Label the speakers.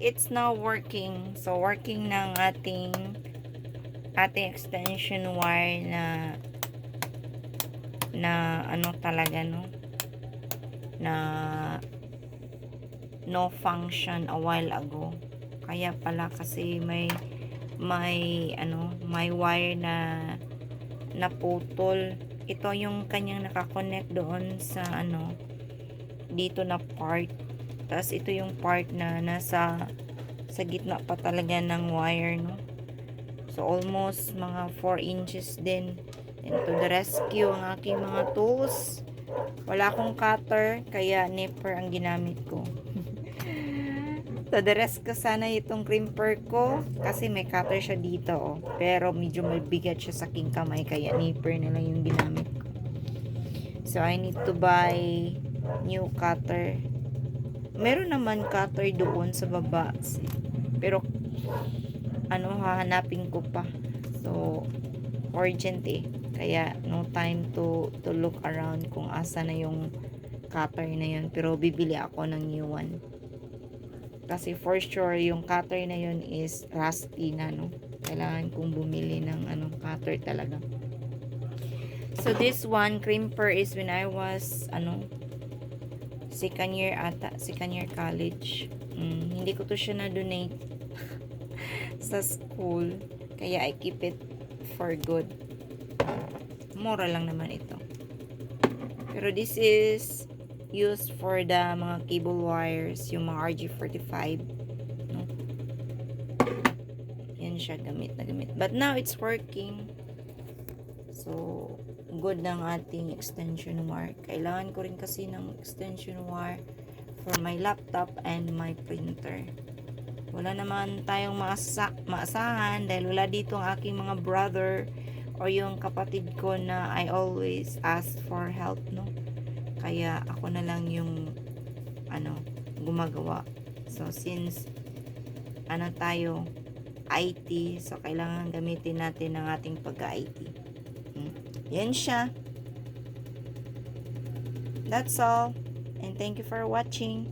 Speaker 1: it's now working. So, working ng ating extension wire na ano talaga, no? Na no function a while ago. Kaya pala kasi may wire na naputol. Ito yung kanyang nakakonect doon sa dito na part. Tapos ito yung part na nasa sa gitna pa talaga ng wire, no? So almost mga 4 inches din. And to the rescue ang aking mga tools. Wala akong cutter, kaya nipper ang ginamit ko. To the rescue sana itong crimper ko kasi may cutter siya dito, oh. Pero medyo mabigat siya sa aking kamay, kaya nipper na lang yung ginamit ko. So I need to buy new cutter. Meron naman cutter doon sa baba, pero hahanapin ko pa. So urgent kaya no time to look around kung asa na yung cutter na yun, pero bibili ako ng new one kasi for sure yung cutter na yun is rusty na, no? Kailangan kong bumili ng cutter talaga. So this one crimper is when I was second year college. Hindi ko to siya na donate sa school, kaya I keep it for good. Mura lang naman ito, pero this is used for the mga cable wires, yung mga RG45, no? Yan siya, gamit na gamit, but now it's working. So good ng ating extension wire. Kailangan ko rin kasi ng extension wire for my laptop and my printer. Wala naman tayong maasahan dahil wala dito ang aking mga brother o yung kapatid ko na I always ask for help, no? Kaya ako na lang yung gumagawa. So since tayo IT, so kailangan gamitin natin ang ating pagka-IT. Yan siya. That's all, and thank you for watching.